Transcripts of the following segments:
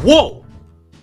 Whoa!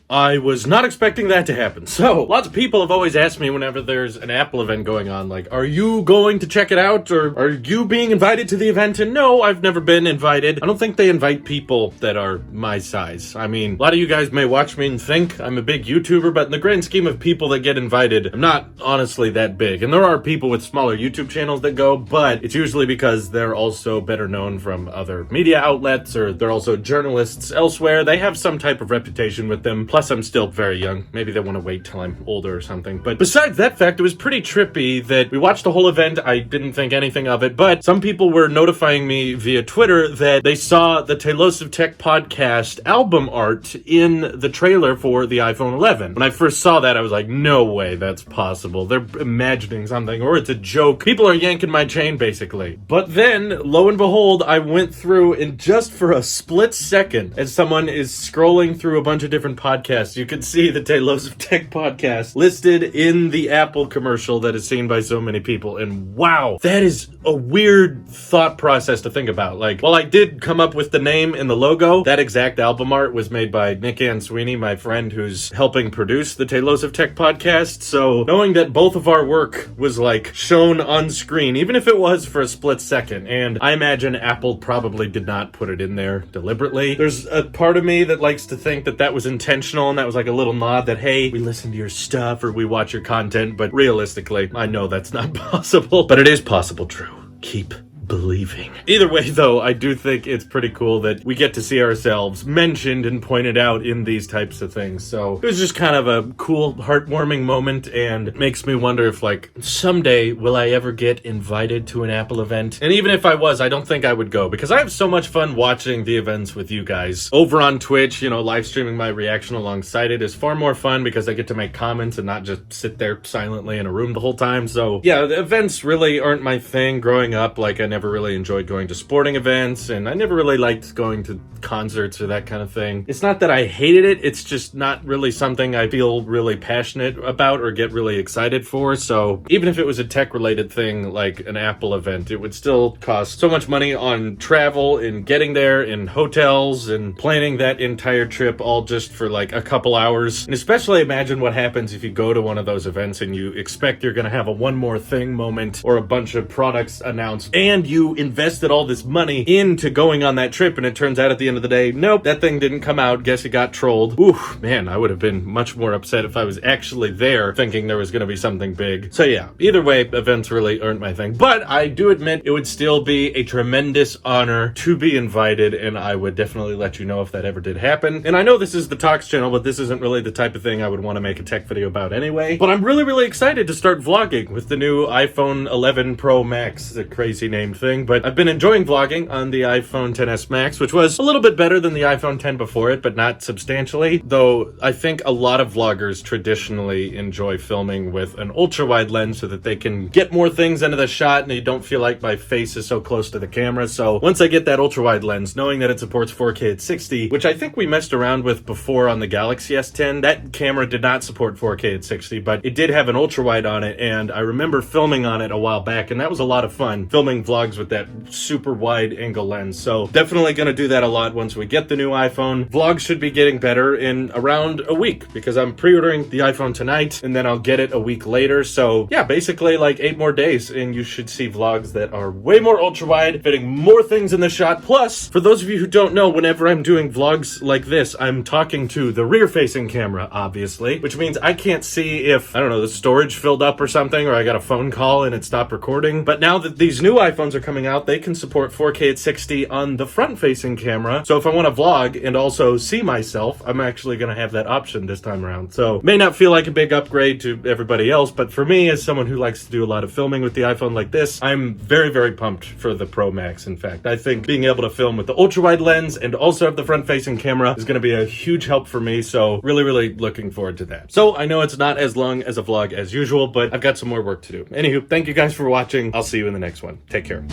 I was not expecting that to happen. So, lots of people have always asked me whenever there's an Apple event going on, like, are you going to check it out, or are you being invited to the event? And no, I've never been invited. I don't think they invite people that are my size. I mean, a lot of you guys may watch me and think I'm a big YouTuber, but in the grand scheme of people that get invited, I'm not honestly that big. And there are people with smaller YouTube channels that go, but it's usually because they're also better known from other media outlets, or they're also journalists elsewhere. They have some type of reputation with them. Plus, I'm still very young. Maybe they want to wait till I'm older or something. But besides that fact, it was pretty trippy that we watched the whole event. I didn't think anything of it, but some people were notifying me via Twitter that they saw the Teiufs of Tech podcast album art in the trailer for the iPhone 11. When I first saw that, I was like, no way that's possible. They're imagining something, or it's a joke. People are yanking my chain, basically. But then, lo and behold, I went through, and just for a split second, as someone is scrolling through a bunch of different podcasts, you can see the Teiufs of Tech podcast listed in the Apple commercial that is seen by so many people. And wow, that is a weird thought process to think about. Like, while I did come up with the name and the logo, that exact album art was made by Nick and Sweeney, my friend who's helping produce the Teiufs of Tech podcast. So knowing that both of our work was like shown on screen, even if it was for a split second, and I imagine Apple probably did not put it in there deliberately. There's a part of me that likes to think that that was intentional, and that was like a little nod that, hey, we listen to your stuff or we watch your content, but realistically, I know that's not possible, but it is possible, true. Keep believing. Either way, though, I do think it's pretty cool that we get to see ourselves mentioned and pointed out in these types of things. So it was just kind of a cool, heartwarming moment, and it makes me wonder if, like, someday will I ever get invited to an Apple event? And even if I was, I don't think I would go, because I have so much fun watching the events with you guys. Over on Twitch, you know, live streaming my reaction alongside it is far more fun because I get to make comments and not just sit there silently in a room the whole time. So yeah, the events really aren't my thing growing up. Like, I never really enjoyed going to sporting events, and I never really liked going to concerts or that kind of thing. It's not that I hated it, it's just not really something I feel really passionate about or get really excited for. So even if it was a tech-related thing like an Apple event, it would still cost so much money on travel and getting there and hotels and planning that entire trip all just for like a couple hours. And especially imagine what happens if you go to one of those events and you expect you're gonna have a one more thing moment or a bunch of products announced, and you invested all this money into going on that trip, and it turns out at the end of the day, nope, that thing didn't come out, guess you got trolled. Ooh, man, I would have been much more upset if I was actually there thinking there was going to be something big. So yeah, either way, events really aren't my thing, but I do admit it would still be a tremendous honor to be invited, and I would definitely let you know if that ever did happen. And I know this is the Talks channel, but this isn't really the type of thing I would want to make a tech video about anyway. But I'm really excited to start vlogging with the new iPhone 11 Pro Max, a crazy named thing, but I've been enjoying vlogging on the iPhone XS Max, which was a little bit better than the iPhone 10 before it, but not substantially. Though I think a lot of vloggers traditionally enjoy filming with an ultra-wide lens so that they can get more things into the shot and you don't feel like my face is so close to the camera. So once I get that ultra-wide lens, knowing that it supports 4K at 60, which I think we messed around with before on the Galaxy S10, that camera did not support 4K at 60, but it did have an ultra-wide on it, and I remember filming on it a while back, and that was a lot of fun, filming vlogs with that super wide angle lens. So definitely gonna do that a lot once we get the new iPhone. Vlogs should be getting better in around a week because I'm pre-ordering the iPhone tonight and then I'll get it a week later. So yeah, basically like 8 more days and you should see vlogs that are way more ultra wide, fitting more things in the shot. Plus, for those of you who don't know, whenever I'm doing vlogs like this, I'm talking to the rear facing camera, obviously, which means I can't see if, I don't know, the storage filled up or something, or I got a phone call and it stopped recording. But now that these new iPhones are coming out, they can support 4K at 60 on the front-facing camera. So if I want to vlog and also see myself, I'm actually going to have that option this time around. So may not feel like a big upgrade to everybody else, but for me, as someone who likes to do a lot of filming with the iPhone like this, I'm very pumped for the Pro Max. In fact, I think being able to film with the ultra-wide lens and also have the front-facing camera is going to be a huge help for me. So really looking forward to that. So I know it's not as long as a vlog as usual, but I've got some more work to do. Anywho, thank you guys for watching. I'll see you in the next one. Take care.